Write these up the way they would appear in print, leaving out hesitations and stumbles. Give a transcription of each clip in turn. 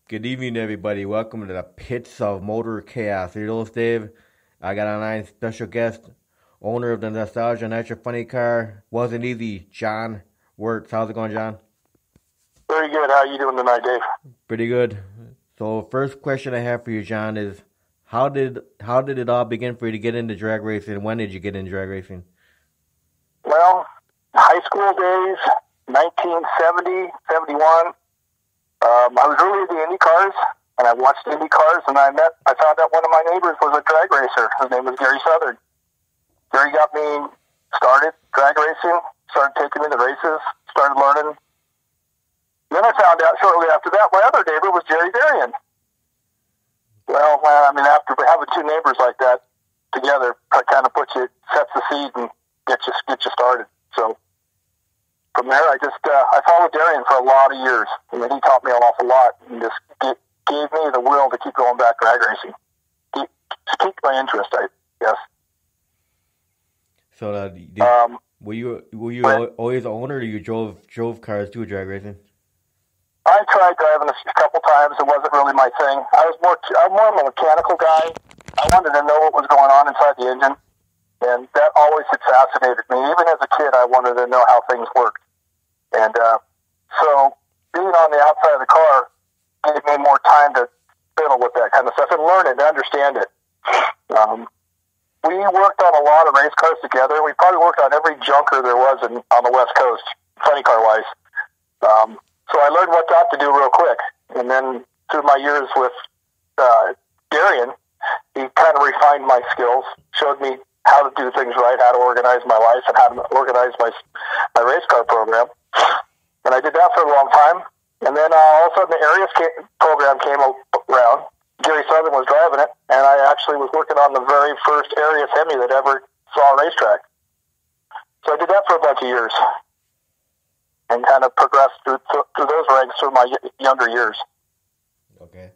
Good evening, everybody. Welcome to the Pits of Motor Chaos. Your host, Dave. I got online special guest, owner of the Nostalgia Nitro Funny Car. Wasn't easy, Jon Wurtz. How's it going, Jon? Very good. How are you doing tonight, Dave? Pretty good. So, first question I have for you, Jon, is how did it all begin for you to get into drag racing? When did you get into drag racing? Well, high school days, 1970, 71. I was really into Indy cars, and I watched Indy cars, and I found out one of my neighbors was a drag racer. His name was Gary Southern. Gary got me started drag racing, started taking me to races, started learning. Then I found out shortly after that my other neighbor was Jerry Varian. Well, I mean, after having two neighbors like that together, it kind of sets the seed and gets you started. So from there, I followed Darian for a lot of years. I mean, he taught me an awful lot and just gave me the will to keep going back drag racing. Piqued my interest, I guess. So, were you always an owner, or you drove cars to drag racing? I tried driving a couple times. It wasn't really my thing. I'm more of a mechanical guy. I wanted to know what was going on inside the engine, and that always had fascinated me. Even as a kid, I wanted to know how things worked. And so being on the outside of the car gave me more time to fiddle with that kind of stuff and learn it and understand it. We worked on a lot of race cars together. We probably worked on every junker there was on the West Coast, funny car-wise. So I learned what not to do real quick. And then through my years with Darian, he kind of refined my skills, showed me how to do things right, how to organize my life, and how to organize my race car program. And I did that for a long time. And then all of a sudden the Arias program came around. Gary Southern was driving it, and I actually was working on the very first Arias Hemi that ever saw a racetrack. So I did that for a bunch of years and kind of progressed through those ranks through my younger years. Okay.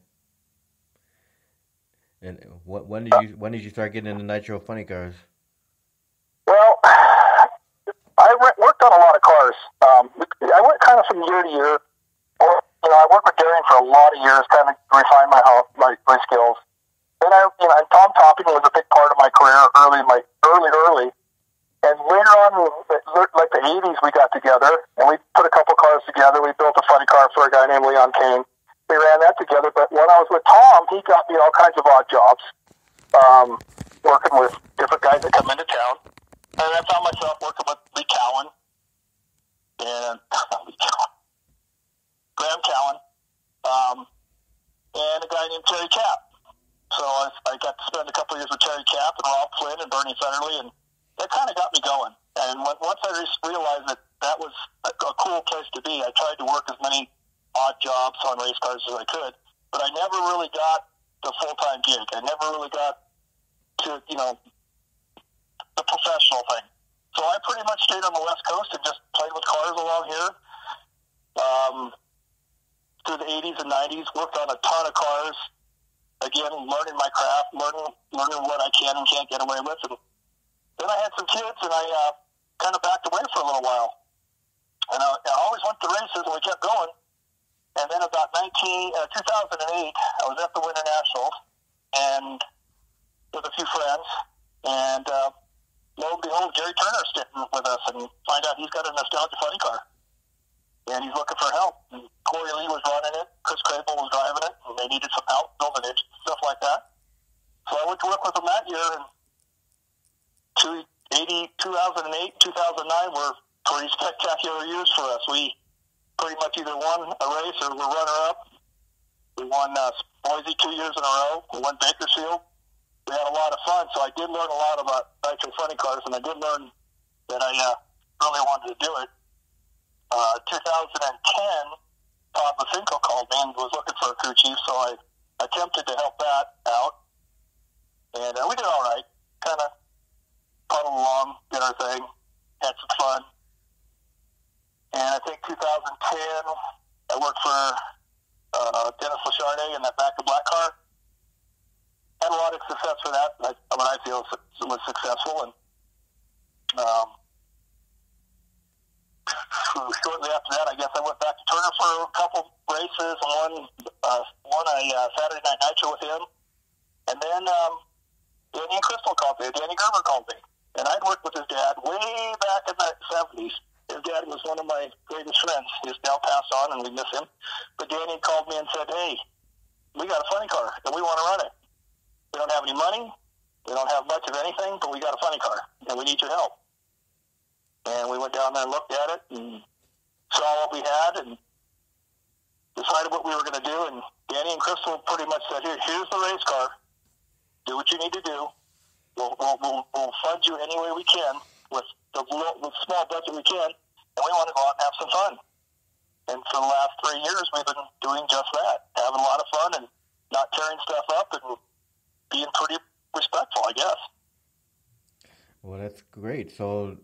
And when did you start getting into nitro funny cars? Well, I worked on a lot of cars. I went kind of from year to year. I worked with Darian for a lot of years, kind of refine my skills. Then and Tom Topping was a big part of my career early. And later on, like the 80s, we got together, and we put a couple cars together. We built a funny car for a guy named Leon Kane. We ran that together. But when I was with Tom, he got me all kinds of odd jobs, working with different guys that come into town. And I found myself working with Lee Cowan and Graham Cowan, and a guy named Terry Cap. So I got to spend a couple of years with Terry Cap and Rob Flynn and Bernie Federley, and that kind of got me going. And once I realized that was a cool place to be, I tried to work as many odd jobs on race cars as I could, but I never really got the full-time gig. I never really got to, the professional thing. So I pretty much stayed on the West Coast and just played with cars along here. Through the 80s and 90s, worked on a ton of cars. Again, learning my craft, learning what I can and can't get away with. And then I had some kids, and I kind of backed away for a little while. And I always went to races, and we kept going. And then about 2008, I was at the Winter Nationals and with a few friends. And lo and behold, Jerry Turner's sitting with us, and find out he's got a Nostalgia Funny car. And he's looking for help. And Corey Lee was running it. Chris Crable was driving it. And they needed some help building it, stuff like that. So I went to work with them that year. And 2008, 2009 were pretty spectacular years for us. We pretty much either won a race or were runner-up. We won Boise 2 years in a row. We won Bakersfield. We had a lot of fun. So I did learn a lot about nitro funny cars, and I did learn that I really wanted to do it. 2010, Todd Mafinko called me and was looking for a crew chief, so I attempted to help that out. And we did all right. Kind of puddled along, did our thing, had some fun. And I think 2010, I worked for Dennis Lacharde in that Back to Black car. Had a lot of success for that. What I feel was successful. And shortly after that, I guess I went back to Turner for a couple races and won won a Saturday Night Nitro with him. And then Danny and Crystal called me. Danny Gerber called me. And I'd worked with his dad way back in the 70s. His dad was one of my greatest friends. He's now passed on, and we miss him. But Danny called me and said, hey, we got a funny car, and we want to run it. We don't have any money. We don't have much of anything, but we got a funny car, and we need your help. And we went down there and looked at it and saw what we had and decided what we were going to do. And Danny and Crystal pretty much said, here's the race car. Do what you need to do. We'll fund you any way we can with the small budget we can, and we want to go out and have some fun. And for the last 3 years, we've been doing just that, having a lot of fun and not tearing stuff up and being pretty respectful, I guess. Well, that's great. So,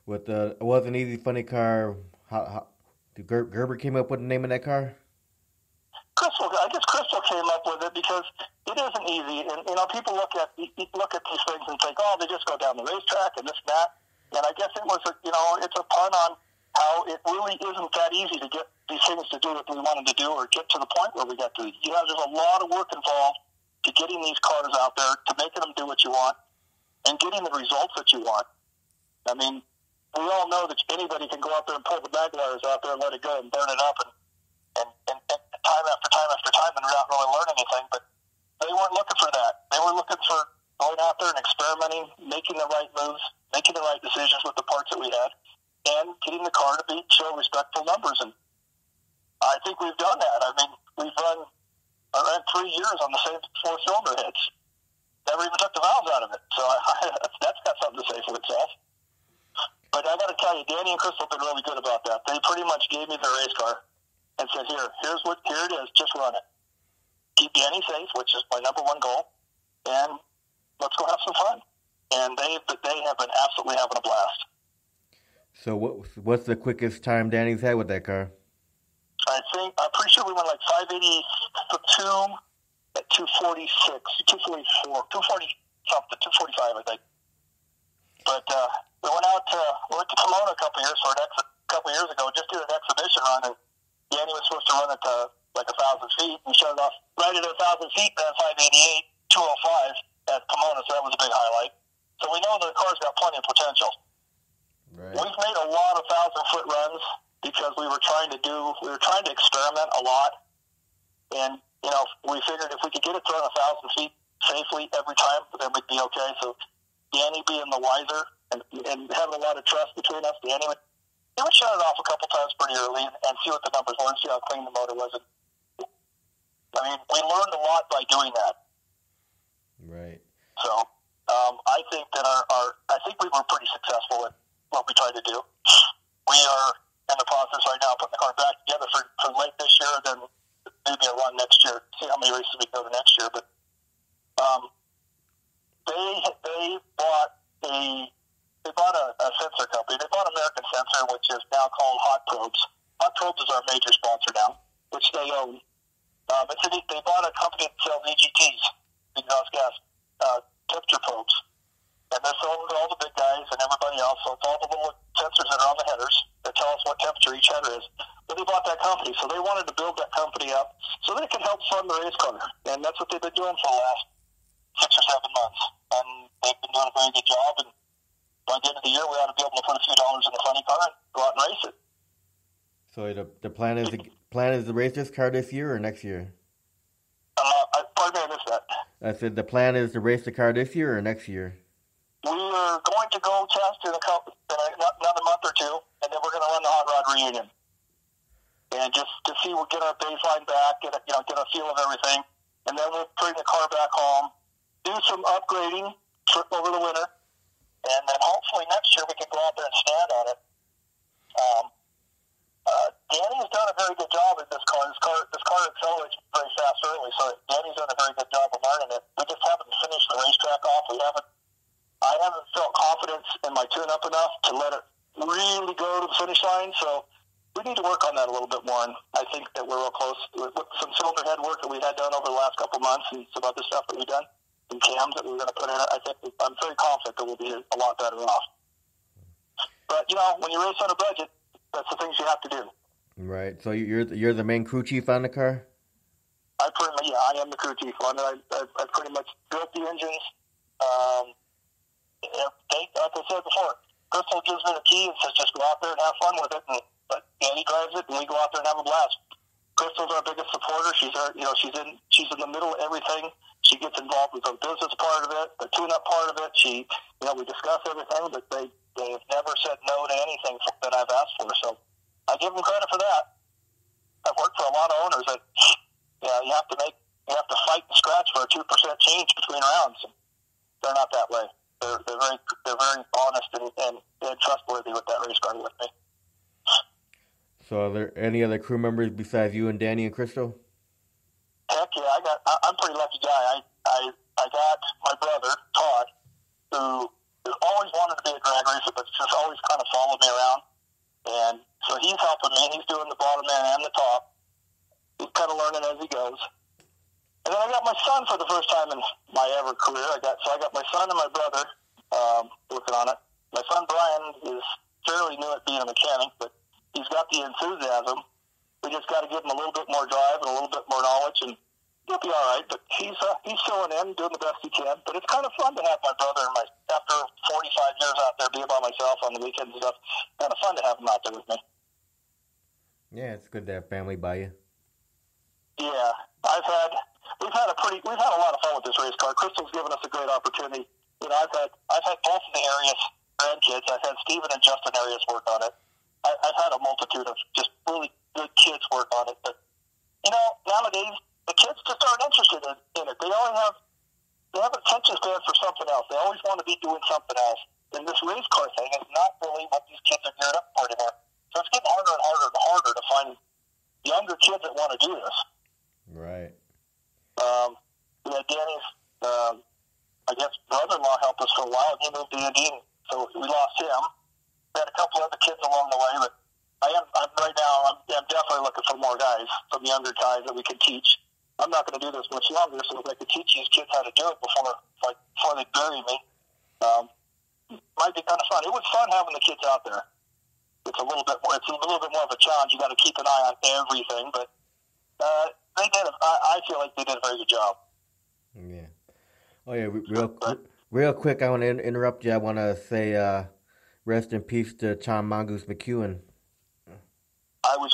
with the It Wasn't Easy Funny Car, how Gerber came up with the name of that car? I guess Crystal came up with it because it isn't easy, and people look at these things and think, oh, they just go down the racetrack and this and that. And I guess it was it's a pun on how it really isn't that easy to get these things to do what we wanted to do or get to the point where we got to. There's a lot of work involved to getting these cars out there, to making them do what you want, and getting the results that you want. I mean, we all know that anybody can go out there and pull the mag wires out there and let it go and burn it up and time after time after time and not really learn anything. But they weren't looking for that. They were looking for going out there and experimenting, making the right moves, making the right decisions with the parts that we had, and getting the car to show respectful numbers. And I think we've done that. I mean, we've run 3 years on the same 4-cylinder heads. Never even took the valves out of it. So that's got something to say for itself. But I got to tell you, Danny and Crystal have been really good about that. They pretty much gave me their race car and said, here it is, just run it. Keep Danny safe, which is my number one goal, and let's go have some fun. And they have been absolutely having a blast. So what's the quickest time Danny's had with that car? I'm pretty sure we went like 582 at 246, 244, 240 something, 245, I think. But we went to Pomona a couple years ago, just did an exhibition run, and Danny was supposed to run it to like 1,000 feet, and shut it off right at 1,000 feet, ran 588, 205 at Pomona, so that was a big highlight. So we know the car's got plenty of potential. Right. We've made a lot of 1,000-foot runs because we were trying to experiment a lot, and we figured if we could get it to run 1,000 feet safely every time, then we'd be okay. So Danny being the wiser and having a lot of trust between us, Danny would shut it off a couple times pretty early and see what the numbers were and see how clean the motor was. I mean, we learned a lot by doing that. Right. So I think that I think we were pretty successful at what we tried to do. We are in the process right now of putting the car back together for late this year, then maybe a run next year. See how many races we go to next year. But they bought a sensor company. They bought American Sensor, which is now called Hot Probes. Hot Probes is our major sponsor now, which they own. They bought a company that sells EGTs, exhaust gas temperature probes. And they're selling to all the big guys and everybody else. So it's all the little sensors that are on the headers that tell us what temperature each header is. But they bought that company, so they wanted to build that company up so they could help fund the race car. And that's what they've been doing for the last 6 or 7 months. And they've been doing a very good job. And by the end of the year, we ought to be able to put a few dollars in the funny car and go out and race it. So the plan is to race this car this year or next year? Pardon me, I missed that. I said the plan is to race the car this year or next year? We are going to go test in another month or two, and then we're going to run the Hot Rod Reunion. And just to see, we'll get our baseline back, get a feel of everything, and then we'll bring the car back home, do some upgrading over the winter, and then hopefully next year we can go out there and stand on it. Danny has done a very good job with this car. This car accelerates very fast early, so Danny's done a very good job of learning it. We just haven't finished the racetrack off. I haven't felt confidence in my tune-up enough to let it really go to the finish line, so we need to work on that a little bit more, and I think that we're real close with some cylinder head work that we had done over the last couple of months and some other stuff that we've done, and cams that we're going to put in. I'm very confident that we'll be a lot better off. But, when you race on a budget, that's the things you have to do. Right. So you're the main crew chief on the car? I am the crew chief on it. I pretty much built the engines. Like I said before, Crystal gives me the key and says, just go out there and have fun with it. And Danny drives it, and we go out there and have a blast. Crystal's our biggest supporter. She's in the middle of everything. She gets involved with the business part of it, the tune-up part of it. We discuss everything, but they have never said no to anything that I've asked for. So I give them credit for that. I've worked for a lot of owners that you have to fight and scratch for a 2% change between rounds. They're not that way. They're very honest and trustworthy with that race car with me. So are there any other crew members besides you and Danny and Crystal? Heck yeah, I'm a pretty lucky guy. I got my brother, Todd, who always wanted to be a drag racer, but just always kind of followed me around. And so he's helping me. He's doing the bottom end and the top. He's kind of learning as he goes. And then I got my son for the first time in my ever career. I got my son and my brother working on it. My son Brian is fairly new at being a mechanic, but he's got the enthusiasm. We just got to give him a little bit more drive and a little bit more knowledge, and he'll be all right. But he's filling in, doing the best he can. But it's kind of fun to have my brother and after 45 years out there, being by myself on the weekends and stuff. Kind of fun to have him out there with me. Yeah, it's good to have family by you. Yeah, we've had a lot of fun with this race car. Crystal's given us a great opportunity. I've had both of the Arias grandkids. I've had Stephen and Justin Arias work on it. I've had a multitude of just really good kids work on it. But nowadays the kids just aren't interested in it. They have attention span for something else. They always want to be doing something else. And this race car thing is not really what these kids are geared up for anymore. So it's getting harder and harder and harder to find younger kids that want to do this. Right. Danny's, I guess, brother-in-law helped us for a while, and he moved to Indiana, so we lost him. We had a couple other kids along the way, but I'm definitely looking for more guys, some younger guys that we can teach. I'm not going to do this much longer, so if I could teach these kids how to do it before they bury me, might be kind of fun. It was fun having the kids out there. It's a little bit more of a challenge. You got to keep an eye on everything, but they did. I feel like they did a very good job. Yeah. Oh yeah. Real quick, I want to interrupt you. I want to say rest in peace to Tom Mongoose McEwen. I was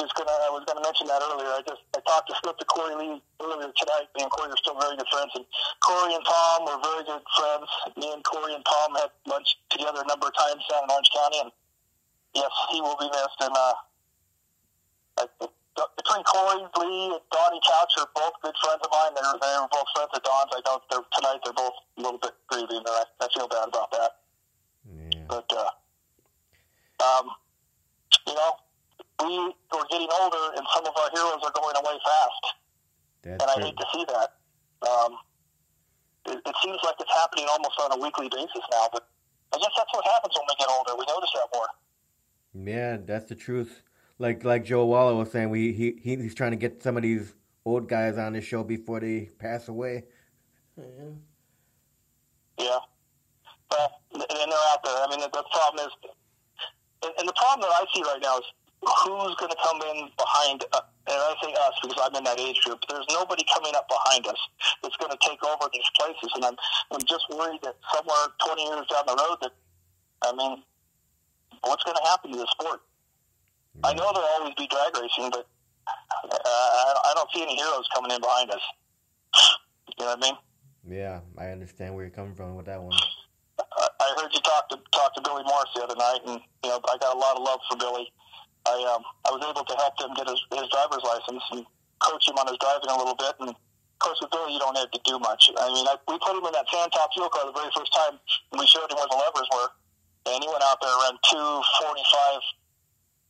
gonna mention that earlier. I talked to Corey Lee earlier tonight. Me and Corey are still very good friends, and Corey and Tom were very good friends. Me and Corey and Tom had lunch together a number of times down in Orange County, and yes, he will be missed. And between Corey, Lee, and Donnie Couch are both good friends of mine. They were both friends of Don's. I know tonight they're both a little bit grieving, and I feel bad about that. Yeah. But we're getting older, and some of our heroes are going away fast. I hate to see that. It seems like it's happening almost on a weekly basis now, but I guess that's what happens when we get older. We notice that more. Yeah, that's the truth. Like Joe Waller was saying, he's trying to get some of these old guys on the show before they pass away. Yeah. Well, and they're out there. I mean, the problem is, and the problem that I see right now is who's going to come in behind, and I say us because I'm in that age group. There's nobody coming up behind us that's going to take over these places, and I'm just worried that somewhere 20 years down the road what's going to happen to the sport? I know there'll always be drag racing, but I don't see any heroes coming in behind us. You know what I mean? Yeah, I understand where you're coming from with that one. I heard you talk to Billy Morris the other night, and I got a lot of love for Billy. I was able to help him get his driver's license and coach him on his driving a little bit. And of course, with Billy, you don't have to do much. I mean, we put him in that sand top fuel car the very first time, and we showed him where the levers were, and he went out there around 245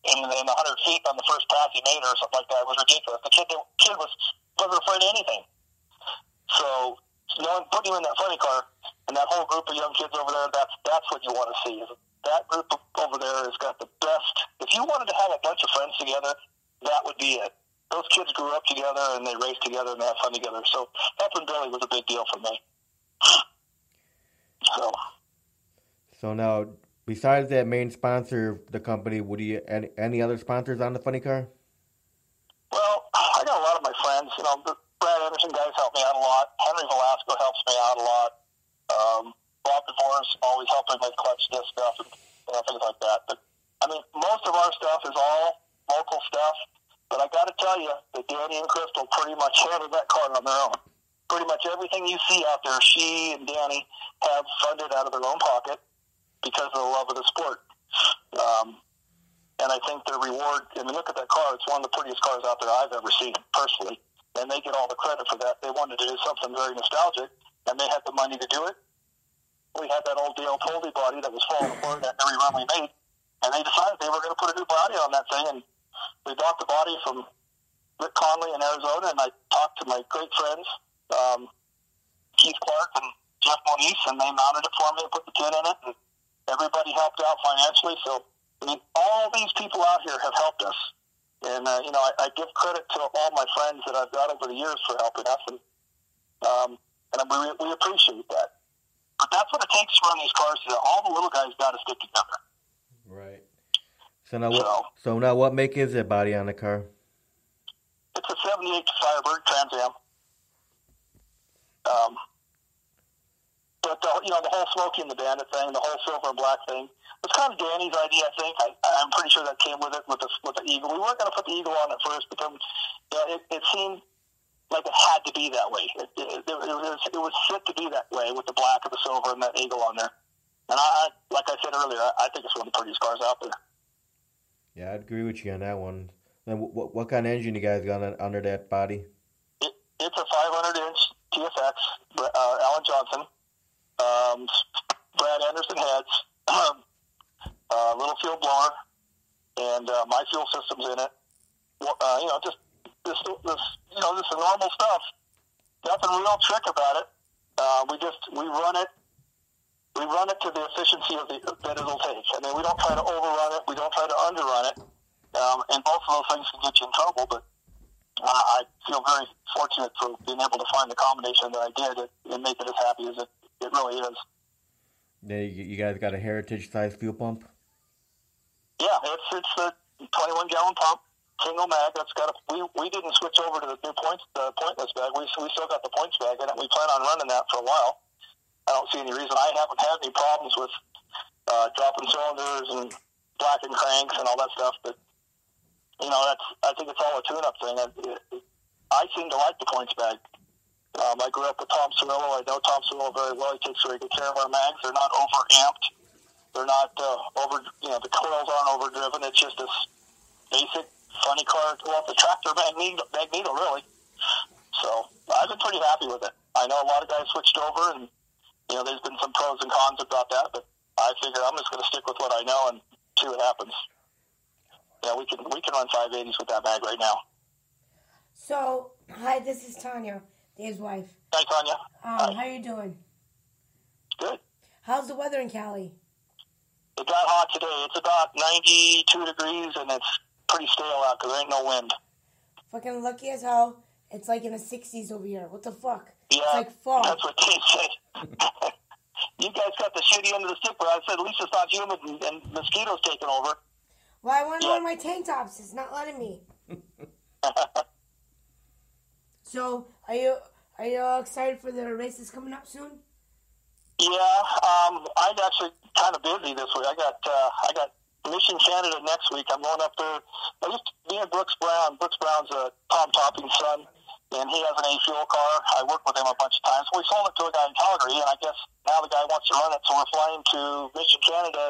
in the 100 feet on the first pass he made or something like that. It was ridiculous. The kid wasn't afraid of anything. So putting him in that funny car and that whole group of young kids over there, that's what you want to see. That group over there has got the best. If you wanted to have a bunch of friends together, that would be it. Those kids grew up together and they raced together and they had fun together. So helping Billy was a big deal for me. So now, besides that main sponsor of the company, would you any other sponsors on the funny car? Well, I got a lot of my friends. The Brad Anderson guys help me out a lot. Henry Velasco helps me out a lot. Bob DeVore's always helping with clutch disc stuff and things like that. But I mean, most of our stuff is all local stuff. But I got to tell you that Danny and Crystal pretty much handled that car on their own. Pretty much everything you see out there, she and Danny have funded out of their own pocket because of the love of the sport. And I think their reward, I mean, look at that car. It's one of the prettiest cars out there I've ever seen, personally. And they get all the credit for that. They wanted to do something very nostalgic, and they had the money to do it. We had that old Dale Poldy body that was falling apart at every run we made, and they decided they were going to put a new body on that thing, and we bought the body from Rick Conley in Arizona, and I talked to my great friends, Keith Clark and Jeff Moniz, and they mounted it for me and put the tin in it, and everybody helped out financially. So, I mean, all these people out here have helped us. And, I give credit to all my friends that I've got over the years for helping us, and we appreciate that. But that's what it takes to run these cars. All the little guys got to stick together. Right. So now what make is the body on the car? It's a 78 Firebird Trans Am. But the whole Smokey and the Bandit thing, the whole silver and black thing, it's kind of Danny's idea, I think. I'm pretty sure that came with it with the Eagle. We weren't going to put the Eagle on at first because it seemed like it had to be that way. It was fit to be that way with the black and the silver and that Eagle on there. And like I said earlier, I think it's one of the prettiest cars out there. Yeah, I'd agree with you on that one. And what kind of engine you guys got under that body? It's a 500-inch TFX, Alan Johnson, Brad Anderson heads, little fuel blower, and my fuel system's in it. Just this normal stuff. Nothing real trick about it. We run it. We run it to the efficiency that it'll take. I mean, we don't try to overrun it. We don't try to underrun it. And both of those things can get you in trouble. But I feel very fortunate for being able to find the combination that I did and make it as happy as it really is. Yeah, you guys got a heritage-sized fuel pump? Yeah, it's a 21-gallon pump, single mag. We didn't switch over to the new pointless bag. We still got the points bag in it. We plan on running that for a while. I don't see any reason. I haven't had any problems with dropping cylinders and blacking cranks and all that stuff. But I think it's all a tune-up thing. I seem to like the points bag. I grew up with Tom Cirillo. I know Tom Cirillo very well. He takes very good care of our mags. They're not over-amped. They're not the coils aren't overdriven. It's just this basic, funny car. Well, the tractor magneto, really. So I've been pretty happy with it. I know a lot of guys switched over, and there's been some pros and cons about that, but I figure I'm just going to stick with what I know and see what happens. Yeah, we can run 580s with that mag right now. So, hi, this is Tanya, Dave's wife. Hi, Tanya. Hi. How you doing? Good. How's the weather in Cali? It got hot today. It's about 92 degrees, and it's pretty stale out because there ain't no wind. Fucking lucky as hell. It's like in the 60s over here. What the fuck? Yeah, it's like fall. That's what they said. You guys got the shitty end of the stick, but I said at least it's not humid and mosquitoes taking over. Well, I want to go in my tank tops. It's not letting me. So, are you all excited for the races coming up soon? Yeah, I'm actually kind of busy this week. I got Mission Canada next week. I'm going up there. Me and Brooks Brown. Brooks Brown's Tom Topping's son, and he has an A-Fuel car. I worked with him a bunch of times. We sold it to a guy in Calgary, and I guess now the guy wants to run it, so we're flying to Mission Canada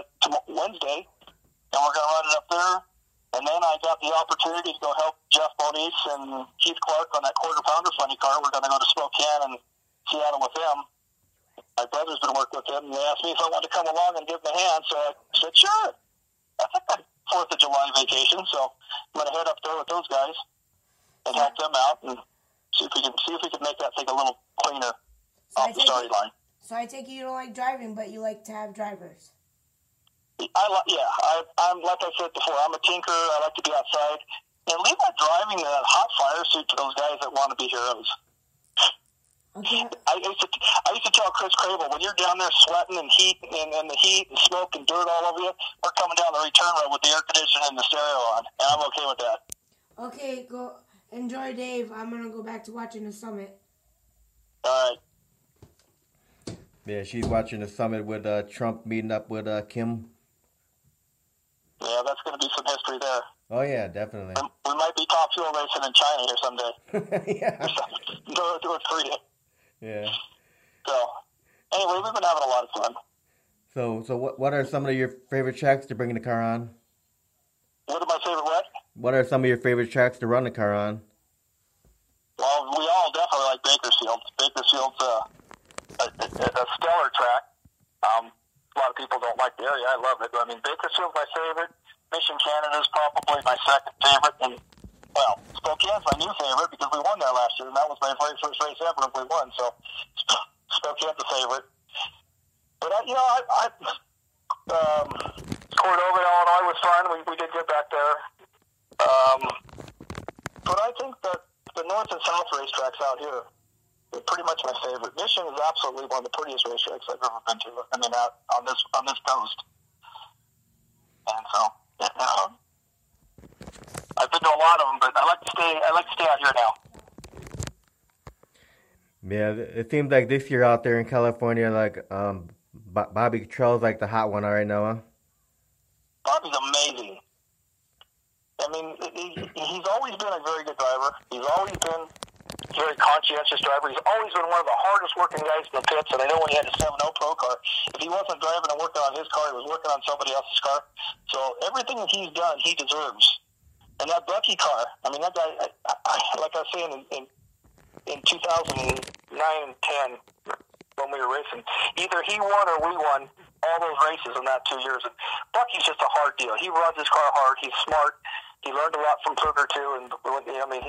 Wednesday, and we're going to run it up there. And then I got the opportunity to go help Jeff Moniz and Keith Clark on that quarter-pounder funny car. We're going to go to Spokane and Seattle with them. My brother's been working with them, and they asked me if I wanted to come along and give them a hand, so I said, sure. That's like a 4th of July vacation, so I'm going to head up there with those guys and help them out and see if we can make that thing a little cleaner off the starting line. So I take it you don't like driving, but you like to have drivers. I'm like I said before, I'm a tinker. I like to be outside. And leave that driving that hot fire suit to those guys that want to be heroes. Okay. I used to tell Chris Crable, when you're down there sweating and heat and the heat and smoke and dirt all over you, we're coming down the return road with the air conditioning and the stereo on, and I'm okay with that. Okay, go. Enjoy, Dave. I'm gonna go back to watching the summit. All right. Yeah, she's watching the summit with Trump meeting up with Kim. Yeah, that's going to be some history there. Oh yeah, definitely. We might be top fuel racing in China here someday. Yeah. Do it for you. Yeah. So, anyway, we've been having a lot of fun. So what are some of your favorite tracks to bring the car on? What are my favorite what? What are some of your favorite tracks to run the car on? Well, we all definitely like Bakersfield. Bakersfield's a stellar track. A lot of people don't like the area. I love it. I mean, Bakersfield's my favorite. Mission Canada's probably my second favorite. And, well, Spokane's my new favorite because we won there last year, and that was my very first race ever if we won. So Spokane's a favorite. But, Cordova, Illinois was fun. We did get back there. But I think that the north and south racetracks out here are pretty much my favorite. Mission is absolutely one of the prettiest racetracks I've ever been to. I mean, out on this coast. And so, I've been to a lot of them, but I like to stay out here now. Yeah, it seems like this year out there in California, like Bobby Cottrell's like the hot one right now, huh? Bobby's amazing. I mean, he's always been a very good driver. He's always been a very conscientious driver. He's always been one of the hardest working guys in the pits. And I know when he had a 7.0 Pro car, if he wasn't driving and working on his car, he was working on somebody else's car. So everything that he's done, he deserves. And that Bucky car, I mean, that guy, like I was saying in 2009 and 10, when we were racing, either he won or we won all those races in that 2 years. And Bucky's just a hard deal. He runs his car hard. He's smart. He learned a lot from Kruger too. And I mean,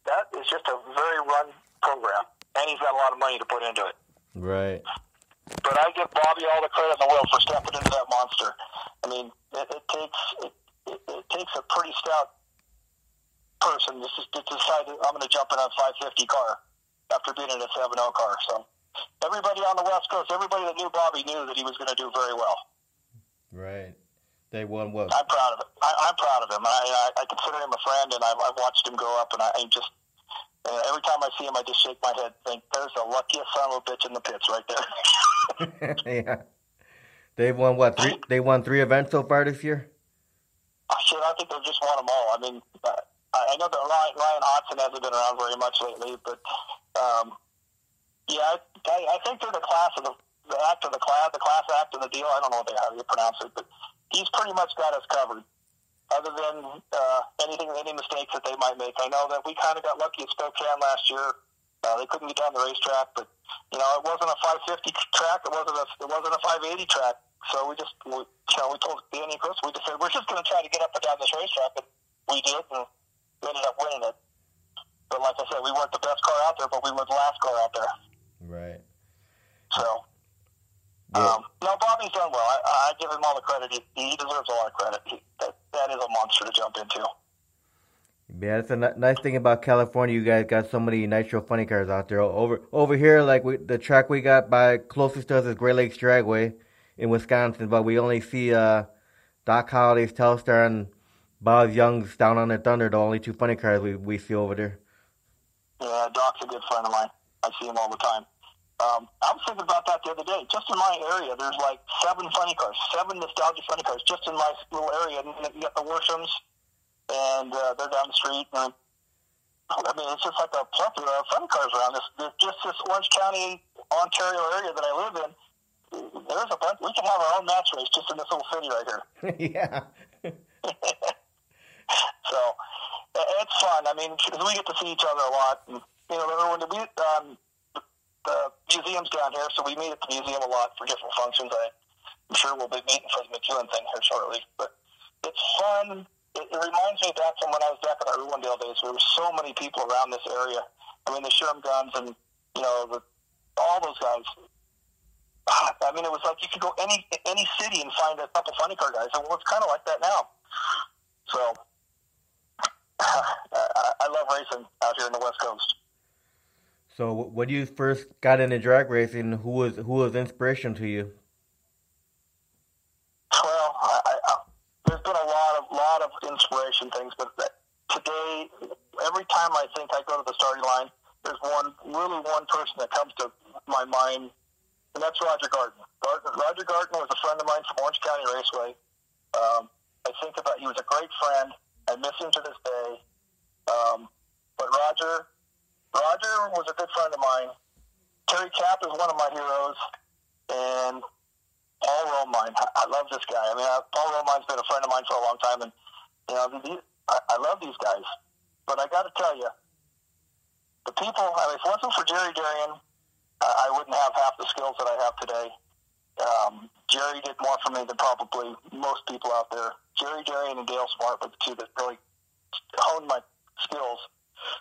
that is just a very run program, and he's got a lot of money to put into it. Right. But I give Bobby all the credit in the world for stepping into that monster. I mean, it takes a pretty stout person to decide that I'm going to jump in a 550 car after being in a 7.0 car. So everybody on the West Coast, everybody that knew Bobby knew that he was going to do very well. Right. They won what? I'm proud of it. I'm proud of him. I consider him a friend, and I've watched him grow up, and I just every time I see him, I just shake my head and think, there's the luckiest son of a bitch in the pits right there. Yeah. They've won what? They won 3 events so far this year? Shit, I think they've just won them all. I mean, I know that Ryan Hodson hasn't been around very much lately, but yeah, I think they're the class of the act of the class act of the deal. I don't know how you pronounce it, but he's pretty much got us covered. Other than any mistakes that they might make, I know that we kind of got lucky at Spokane last year. They couldn't get down the racetrack, but it wasn't a 550 track. It wasn't a 580 track. So we told Danny and Chris, we just said we're just going to try to get up and down this racetrack, and we did, and we ended up winning it. But like I said, we weren't the best car out there, but we were the last car out there. Right. So. Yeah. No, Bobby's done well. I give him all the credit. He deserves a lot of credit. That is a monster to jump into. Yeah, that's a nice thing about California. You guys got so many nitro funny cars out there. Over here, like the track we got by closest to us is Great Lakes Dragway in Wisconsin, but we only see Doc Holliday's Telstar and Boz Young's Down on the Thunder, the only 2 funny cars we see over there. Yeah, Doc's a good friend of mine. I see him all the time. I was thinking about that the other day. Just in my area, there's like 7 funny cars, 7 nostalgia funny cars, just in my little area. And you got the Worshams, and they're down the street. And I mean, it's just like a plethora of funny cars around this Orange County, Ontario area that I live in. There's a bunch. We can have our own match race just in this little city right here. Yeah. So it's fun. I mean, we get to see each other a lot. And, when the museum's down here, so we meet at the museum a lot for different functions. I'm sure we'll be meeting for the McEwen thing here shortly. But it's fun. It reminds me back from when I was back in the Irwindale days. There were so many people around this area. I mean, the Sherm Guns and, all those guys. I mean, it was like you could go any city and find a couple funny car guys. And it's kind of like that now. So I love racing out here in the West Coast. So when you first got into drag racing, who was inspiration to you? Well, there's been a lot of inspiration things, but today every time I think I go to the starting line, there's one person that comes to my mind, and that's Roger Garden. Roger Garden was a friend of mine from Orange County Raceway. I think about he was a great friend. I miss him to this day. But Roger was a good friend of mine. Terry Cap is one of my heroes, and Paul Romine. I love this guy. I mean, Paul Romine's been a friend of mine for a long time, and I love these guys. But I got to tell you, the people. I mean, if it wasn't for Jerry Darian, I wouldn't have half the skills that I have today. Jerry did more for me than probably most people out there. Jerry Darian and Dale Smart were the two that really honed my skills.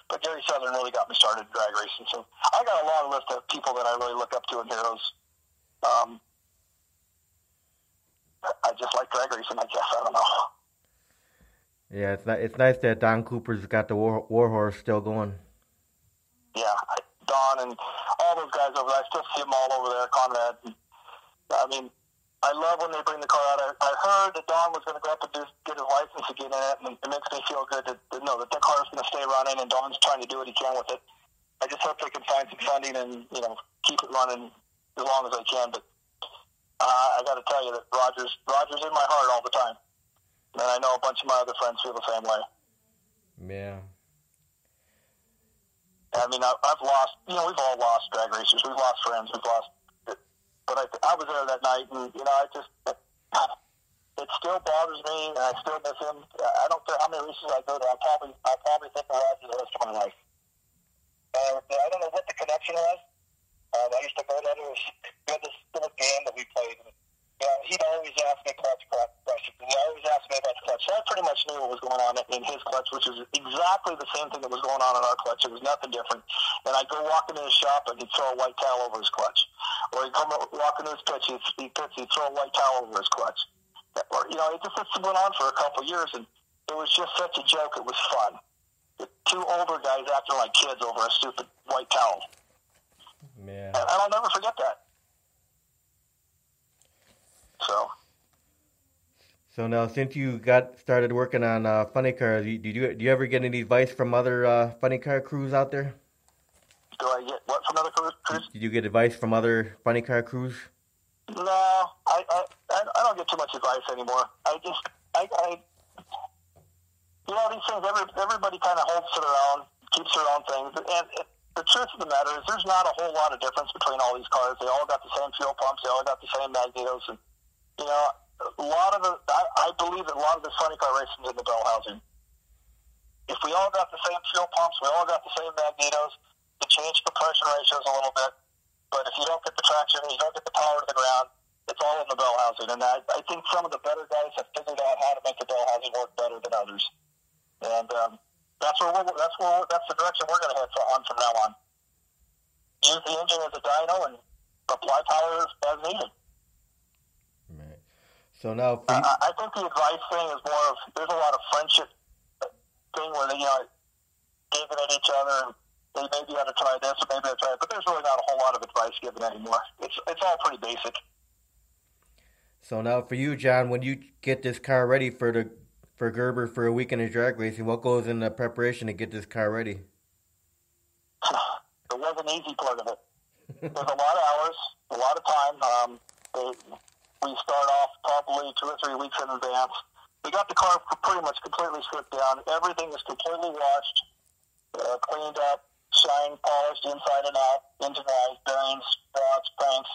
But Gary Southern really got me started in drag racing. So I got a long list of people that I really look up to and heroes. I just like drag racing, I guess. I don't know. Yeah, it's nice that Don Cooper's got the war horse still going. Yeah, Don and all those guys over there. I still see them all over there, Conrad. I mean, I love when they bring the car out. I heard that Don was going to go up and get his license again in it, and it makes me feel good to know that the car is going to stay running, and Don's trying to do what he can with it. I just hope they can find some funding and keep it running as long as they can. But I got to tell you that Roger's in my heart all the time, and I know a bunch of my other friends feel the same way. Yeah. I mean, I've lost. We've all lost drag racers. We've lost friends. We've lost. But I was there that night, and it still bothers me, and I still miss him. I don't care how many races I go to. I'll probably think of Roger the rest of my life. I don't know what the connection was. I used to go there. We had this little game that we played. And, he'd always ask me clutch questions. He always asked me about the clutch. So I pretty much knew what was going on in his clutch, which was exactly the same thing that was going on in our clutch. It was nothing different. And I'd go walk into his shop, and he'd throw a white towel over his clutch. Or he'd come walk into his pitch, he'd throw a white towel over his clutch. Or, it just went on for a couple of years, and it was just such a joke. It was fun. The two older guys acting like kids over a stupid white towel. Yeah. And I'll never forget that. So now, since you got started working on funny cars, do you ever get any advice from other funny car crews out there? Do I get what from other crews? Did you get advice from other funny car crews? No, I don't get too much advice anymore. These things, everybody kind of holds to their own, keeps their own things. And the truth of the matter is there's not a whole lot of difference between all these cars. They all got the same fuel pumps. They all got the same magnetos. And, I believe that a lot of this funny car racing is in the bell housing. If we all got the same fuel pumps, we all got the same magnetos, you change compression ratios a little bit. But if you don't get the traction, you don't get the power to the ground, it's all in the bell housing. And I think some of the better guys have figured out how to make the bell housing work better than others. And that's the direction we're going to head on from now on. Use the engine as a dyno and apply power as needed. Right. So now, I think the advice thing is more of there's a lot of friendship thing where they giving at each other and they maybe ought to try this or maybe ought to try it, but there's really not a whole lot of advice given anymore. It's all pretty basic. So now for you, John, when you get this car ready for Gerber for a weekend of drag racing, what goes in the preparation to get this car ready? It wasn't an easy part of it. There's a lot of hours, a lot of time. We start off probably 2 or 3 weeks in advance. We got the car pretty much completely stripped down. Everything is completely washed, cleaned up, shined, polished inside and out, engine-wise, bearings, rods, cranks.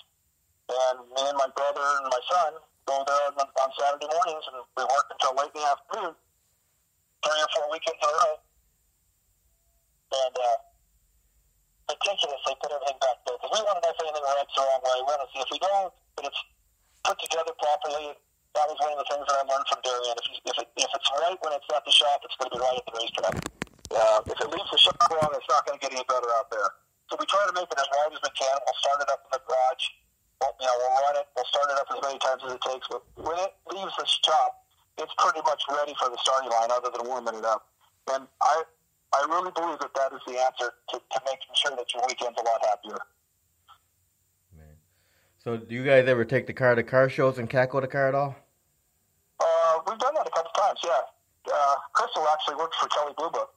And me and my brother and my son go there on Saturday mornings, and we work until late in the afternoon, 3 or 4 weekends in a row. And meticulously put everything back there. Because we want to know if anything rubs the wrong way. We want to see if we don't, but it's put together properly. That was one of the things that I learned from Darian. If it's right when it's at the shop, it's going to be right at the racetrack. If it leaves the shop wrong, it's not going to get any better out there. So we try to make it as right as we can. We'll start it up in the garage. We'll run it. We'll start it up as many times as it takes. But when it leaves the shop, it's pretty much ready for the starting line other than warming it up. And I really believe that is the answer to making sure that your weekend's a lot happier. Man. So do you guys ever take the car to car shows and cackle the car at all? We've done that a couple times, yeah. Crystal actually worked for Kelly Blue Book.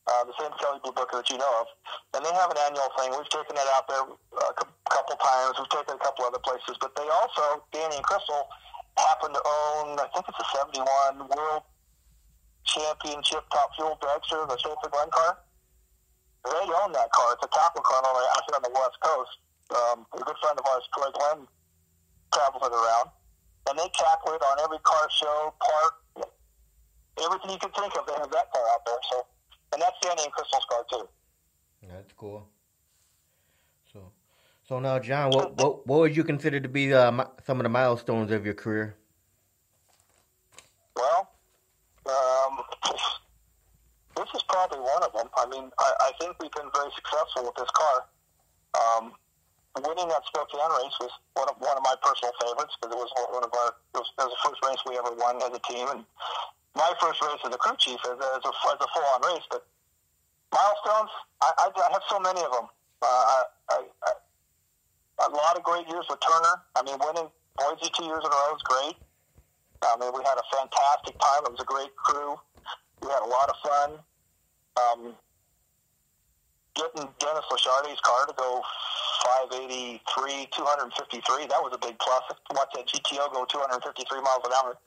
the same Kelly Blue Booker that you know of. And they have an annual thing. We've taken it out there a couple times. We've taken it a couple other places. But they also, Danny and Crystal, happen to own, I think it's a 71 World Championship Top Fuel dragster, the Schaefer Glen car. They own that car. It's a tackle car out here on the West Coast. A good friend of ours, Troy Glenn, travels it around. And they tackle it on every car show, park, everything you can think of. They have that car out there. So, and that's Danny and Crystal's car too. That's cool. So now, John, what would you consider to be some of the milestones of your career? Well, this is probably one of them. I mean, I think we've been very successful with this car. Winning that Spokane race was one of my personal favorites because it was it was the first race we ever won as a team, and my first race as a crew chief as a full-on race. But milestones, I have so many of them. A lot of great years with Turner. I mean, winning Boise 2 years in a row is great. I mean, we had a fantastic time. It was a great crew. We had a lot of fun. Getting Dennis Lashardy's car to go 583, 253, that was a big plus. Watch that GTO go 253 miles an hour.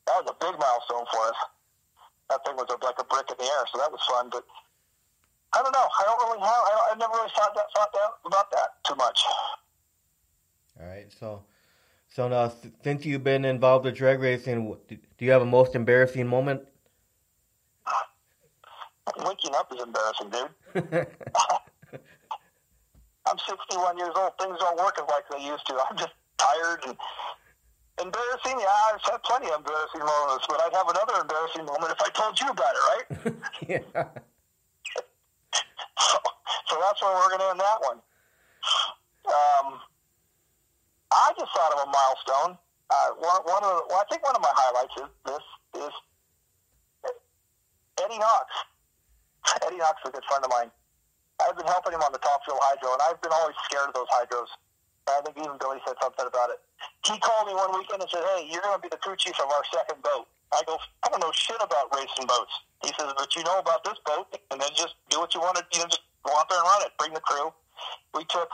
That was a big milestone for us. That thing was like a brick in the air, so that was fun. But I don't know. I never really thought about that too much. All right. So now, since you've been involved with drag racing, do you have a most embarrassing moment? Waking up is embarrassing, dude. I'm 61 years old. Things don't work like they used to. I'm just tired and embarrassing. Yeah, I've had plenty of embarrassing moments, but I'd have another embarrassing moment if I told you about it, right? Yeah. So that's where we're going to end that one. I just thought of a milestone. I think one of my highlights is Eddie Knox. Eddie Knox is a good friend of mine. I've been helping him on the Top Fuel Hydro, and I've been always scared of those hydros. I think even Billy said something about it. He called me one weekend and said, "Hey, you're going to be the crew chief of our second boat." I go, "I don't know shit about racing boats." He says, "But you know about this boat, and then just do what you want to, just go out there and run it. Bring the crew." We took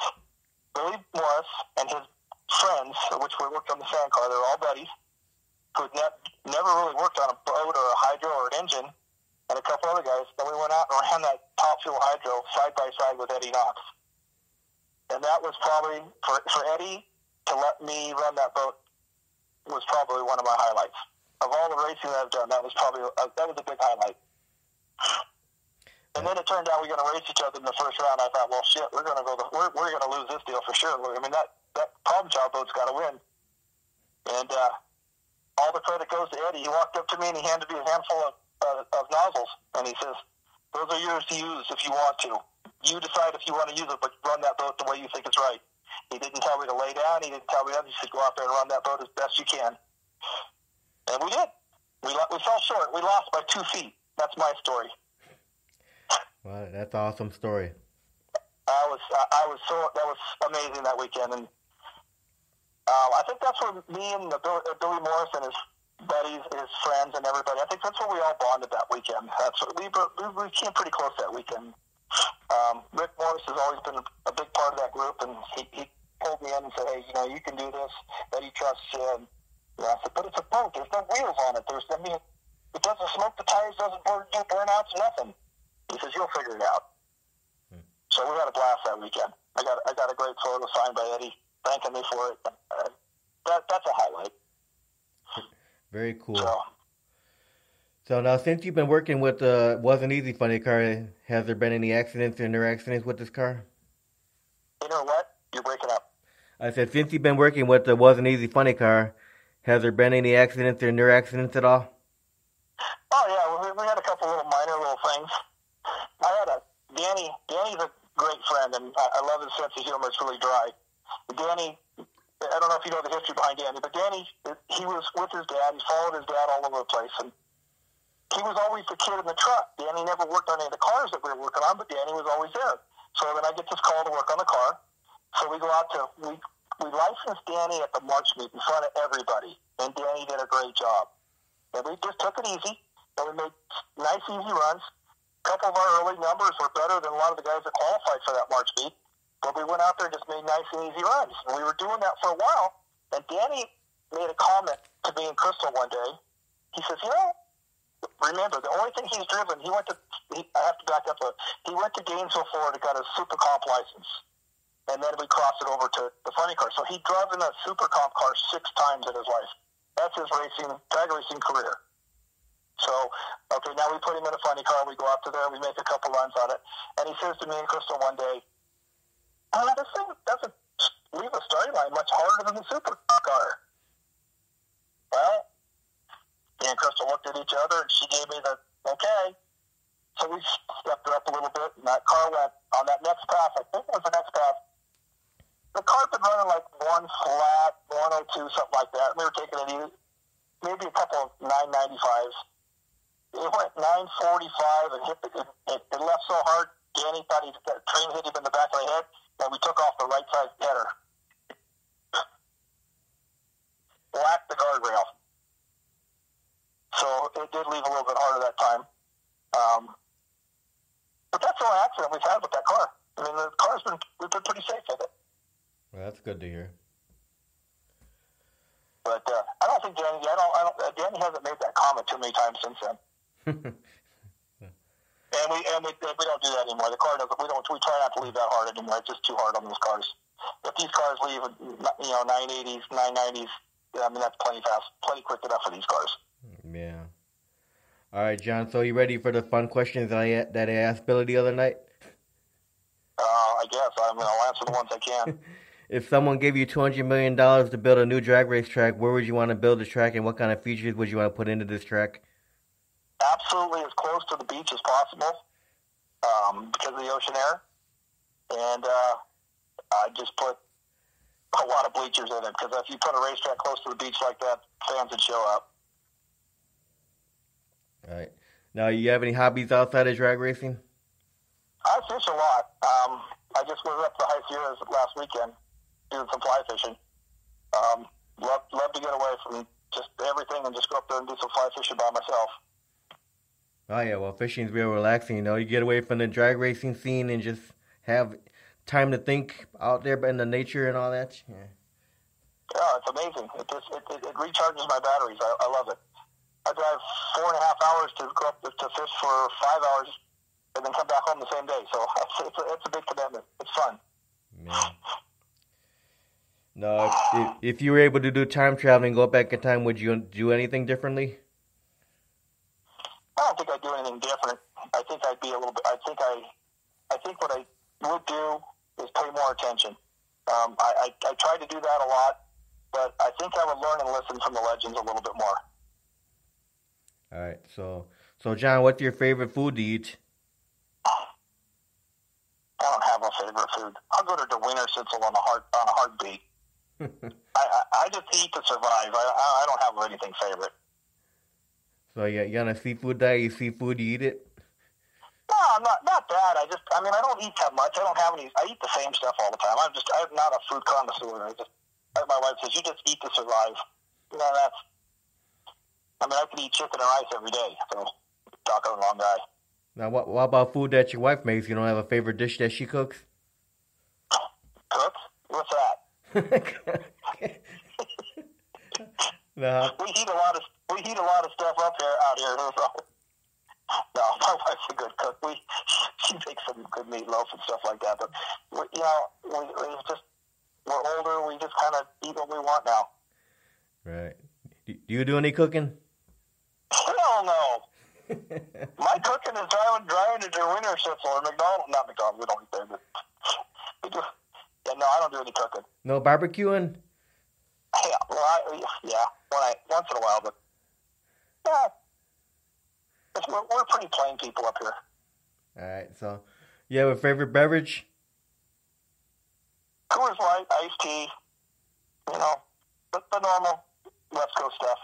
Billy Morris and his friends, which we worked on the sand car. They're all buddies, who had never really worked on a boat or a hydro or an engine, and a couple other guys. Then we went out and ran that Top Fuel Hydro side by side with Eddie Knox. And that was probably, for Eddie to let me run that boat was probably one of my highlights. Of all the racing that I've done, that was a big highlight. And then it turned out we were going to race each other in the first round. I thought, well, shit, we're going to lose this deal for sure. I mean, that problem child boat's got to win. And all the credit goes to Eddie. He walked up to me and he handed me a handful of nozzles, and he says, "Those are yours to use if you want to. You decide if you want to use it, but run that boat the way you think it's right." He didn't tell me to lay down. He didn't tell me nothing. He said, "Go out there and run that boat as best you can." And we did. We fell short. We lost by 2 feet. That's my story. Well, that's an awesome story. That was amazing that weekend, and I think that's where me and Billy Morris and his buddies, his friends, and everybody, I think that's where we all bonded that weekend. That's what we came pretty close that weekend. Rick Morris has always been a big part of that group, and he pulled me in and said, "Hey, you can do this. Eddie trusts you." And I said, "But it's a boat. There's no wheels on it. It doesn't smoke. The tires doesn't burn out. Nothing." He says, "You'll figure it out." So we had a blast that weekend. I got a great photo signed by Eddie, thanking me for it. That's a highlight. Very cool. So now, since you've been working with the Wasn't Easy Funny car, has there been any accidents or near accidents with this car? You know what? You're breaking up. I said, since you've been working with the Wasn't Easy Funny car, has there been any accidents or near accidents at all? Oh, yeah. We had a couple minor things. Danny's a great friend, and I love his sense of humor. It's really dry. Danny, I don't know if you know the history behind Danny, but Danny, he was with his dad. He followed his dad all over the place, and he was always the kid in the truck. Danny never worked on any of the cars that we were working on, but Danny was always there. So then I get this call to work on the car. So we go out we licensed Danny at the March meet in front of everybody, and Danny did a great job. And we just took it easy, and we made nice, easy runs. couple of our early numbers were better than a lot of the guys that qualified for that March meet. But we went out there and just made nice and easy runs. And we were doing that for a while. And Danny made a comment to me and Crystal one day. He says, remember, the only thing he's driven, I have to back up a little. He went to Gainesville, Florida, got a Super Comp license. And then we crossed it over to the funny car. So he drove in a Super Comp car 6 times in his life. That's his drag racing career. So, okay, now we put him in a funny car. We go up to there. We make a couple runs on it. And he says to me and Crystal one day, this thing doesn't leave a starting line much harder than the Super car. Well, me and Crystal looked at each other, and she gave me the okay. So we stepped it up a little bit, and that car went on that next pass. I think it was the next pass. The car had been running like 1 flat, 102, something like that. We were taking it easy, maybe a couple of 995s. It went 945 and it left so hard, Danny thought the train hit him in the back of the head, and we took off the right side header. Whacked the guardrail. So it did leave a little bit harder that time. But that's the only accident we've had with that car. I mean, we've been pretty safe with it. Well, that's good to hear. But I don't think Danny hasn't made that comment too many times since then. And we don't do that anymore. The car doesn't. We try not to leave that hard anymore. It's just too hard on these cars. If these cars leave, 980s, 990s, I mean that's plenty fast, plenty quick enough for these cars. Yeah. All right, John. So you ready for the fun questions that I asked Billy the other night? I guess I'll answer the ones I can. If someone gave you $200 million to build a new drag race track, where would you want to build the track, and what kind of features would you want to put into this track? Absolutely as close to the beach as possible, because of the ocean air. And I just put a lot of bleachers in it, because if you put a racetrack close to the beach like that, fans would show up. All right. Now, you have any hobbies outside of drag racing? I fish a lot. I just was up to High Sierras last weekend doing some fly fishing. Love to get away from just everything and just go up there and do some fly fishing by myself. Oh, yeah. Well, fishing's real relaxing, you know. You get away from the drag racing scene and just have time to think out there in the nature and all that. Yeah. Yeah, it's amazing. It recharges my batteries. I love it. I drive 4.5 hours to go up to fish for 5 hours and then come back home the same day. So it's a big commitment. It's fun. Man. No, if you were able to do time traveling, go back in time, would you do anything differently? I don't think I'd do anything different. I think I'd be a little bit. I think what I would do is pay more attention. I try to do that a lot, but I think I would learn and listen from the legends a little bit more. All right, so John, what's your favorite food to eat? I don't have a favorite food. I'll go to the winter schnitzel on a heartbeat. I just eat to survive. I don't have anything favorite. So you on a seafood diet? You seafood, you eat it? No, not that. I don't eat that much. I don't have any. I eat the same stuff all the time. I'm not a food connoisseur. Like my wife says, you just eat to survive. You know, I could eat chicken and rice every day. So, talking a long guy. Now, what about food that your wife makes? You don't have a favorite dish that she cooks? Cooks? What's that? No. We heat a lot of stuff out here. So. No, my wife's a good cook. She makes some good meatloaf and stuff like that. But we're older. We just kind of eat what we want now. Right. Do you do any cooking? Hell no. My cooking is driving to the winter schnitzel or McDonald's. Not McDonald's. We don't eat there. But no, I don't do any cooking. No barbecuing? Yeah. Well, once in a while, but yeah. We're pretty plain people up here. All right. So, you have a favorite beverage? Coors Light, iced tea. The normal West Coast stuff.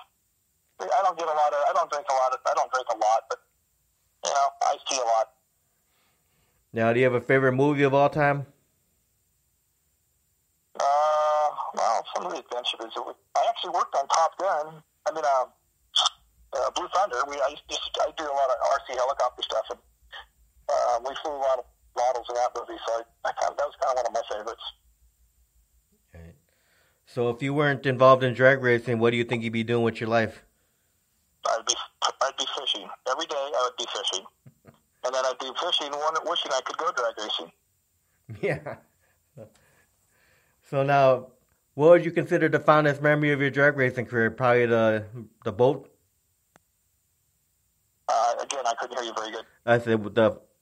I don't drink a lot, but iced tea a lot. Now, do you have a favorite movie of all time? Well, some of the adventures. I actually worked on Top Gun. Blue Thunder. I do a lot of RC helicopter stuff, and We flew a lot of models in that movie, so that was kind of one of my favorites. Right. So if you weren't involved in drag racing, what do you think you'd be doing with your life? I'd be fishing. Every day I would be fishing. And then I'd be fishing, wishing I could go drag racing. Yeah. So now, what would you consider the fondest memory of your drag racing career? Probably the boat? Again, I couldn't hear you very good.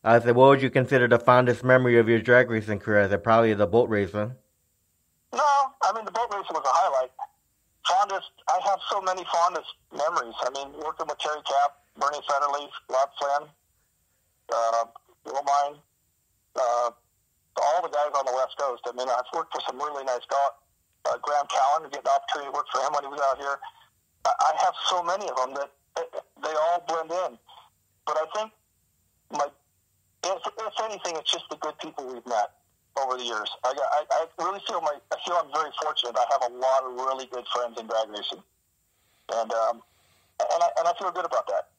I said, what would you consider the fondest memory of your drag racing career? I said, probably the boat racing. No, I mean, the boat racing was a highlight. I have so many fondest memories. I mean, working with Terry Cap, Bernie Federleaf, Rob Flynn, Will Mine, all the guys on the West Coast. I mean, I've worked for some really nice guys. Graham Callan, get an opportunity to work for him when he was out here. I have so many of them that they all blend in. But I think, if anything, it's just the good people we've met over the years. I really feel I'm very fortunate. I have a lot of really good friends in drag racing, and I feel good about that.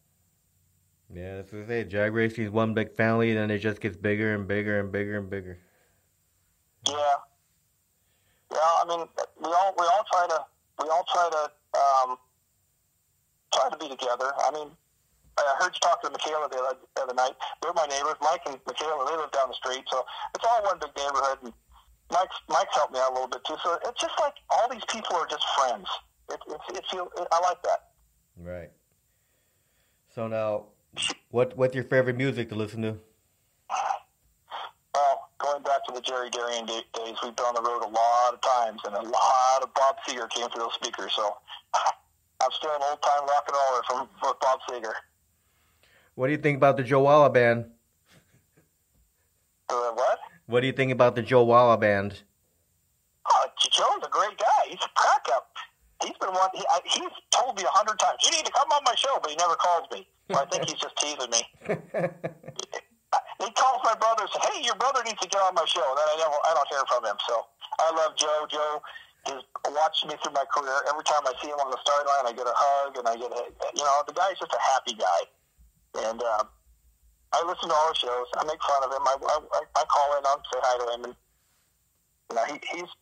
Yeah, that's what I say. Drag racing is one big family, then it just gets bigger and bigger and bigger and bigger. Yeah. I mean, we all try to be together. I mean, I heard you talk to Michaela the other night. They're my neighbors. Mike and Michaela, they live down the street, so it's all one big neighborhood. And Mike's helped me out a little bit too. So it's just like all these people are just friends. I like that. Right. So now, what's your favorite music to listen to? Well, going back to the Jerry Darian days, we've been on the road a lot of times, and a lot of Bob Seger came through those speakers. So I'm still an old-time rock and roller from Bob Seger. What do you think about the Joe Walla Band? What? What do you think about the Joe Walla Band? Oh, Joe's a great guy. He's a crack up. He's been one. He's told me 100 times, "You need to come on my show," but he never calls me. So I think he's just teasing me. He calls my brother and says, "Hey, your brother needs to get on my show." And then I don't hear from him. So I love Joe. Joe has watched me through my career. Every time I see him on the start line, I get a hug, and the guy's just a happy guy. And I listen to all his shows. I make fun of him. I call in and say hi to him. And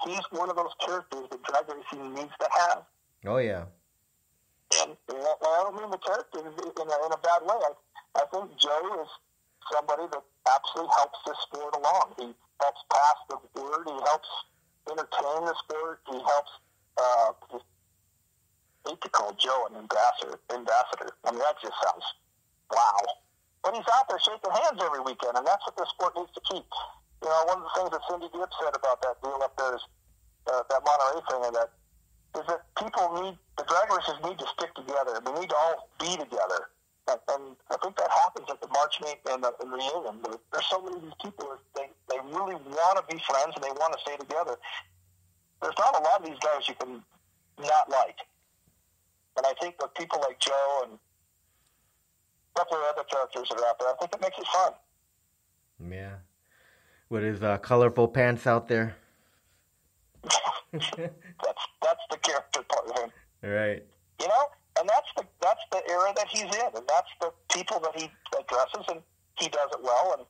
he's one of those characters that drag racing needs to have. Oh yeah. And I don't mean the character in a bad way. I think Joe is somebody that absolutely helps this sport along. He helps pass the word. He helps entertain the sport. He helps. I hate to call Joe an ambassador. I mean, that just sounds wow. But he's out there shaking hands every weekend, and that's what this sport needs to keep. You know, one of the things that Cindy Gibb said about that deal up there is that Monterey thing, and that is that the drag racers need to stick together. We need to all be together. And I think that happens at the March meet and the reunion. There's so many of these people that they really want to be friends and they want to stay together. There's not a lot of these guys you can not like. And I think with people like Joe and a couple of other characters that are out there, I think it makes it fun. Yeah. With his colorful pants out there. That's the character part of him. Right. You know? And that's the era that he's in, and that's the people that he addresses, and he does it well. And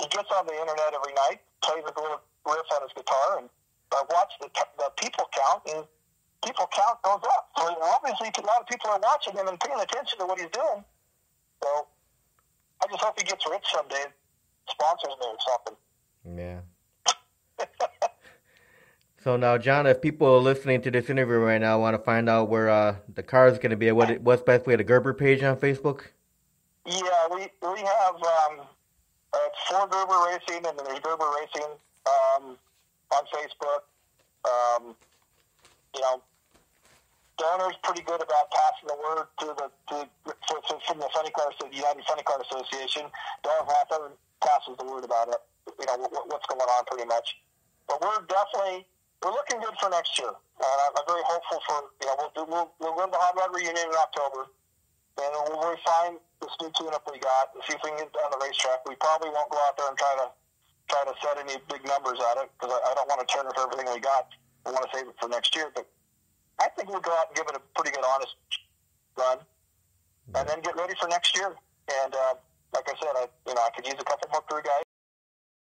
he gets on the internet every night, plays a little riff on his guitar, and I watch the people count, and people count goes up. So obviously, a lot of people are watching him and paying attention to what he's doing. So I just hope he gets rich someday, sponsors me or something. Yeah. So now, John, if people are listening to this interview right now want to find out where the car is going to be, what's best way? The Gerber page on Facebook? Yeah, we have for Gerber Racing, and then there's Gerber Racing on Facebook. Donors pretty good about passing the word from the Funny Car, the United Funny Car Association. Don Hawthorne passes the word about it. What's going on, pretty much. But we're looking good for next year. I'm very hopeful for, we'll run the Hot Rod Reunion in October, and we'll refine this new tune-up we got and see if we can get on the racetrack. We probably won't go out there and try to set any big numbers at it, because I don't want to turn it for everything we got. I want to save it for next year, but I think we'll go out and give it a pretty good, honest run, and then get ready for next year. And like I said, I could use a couple more crew guys.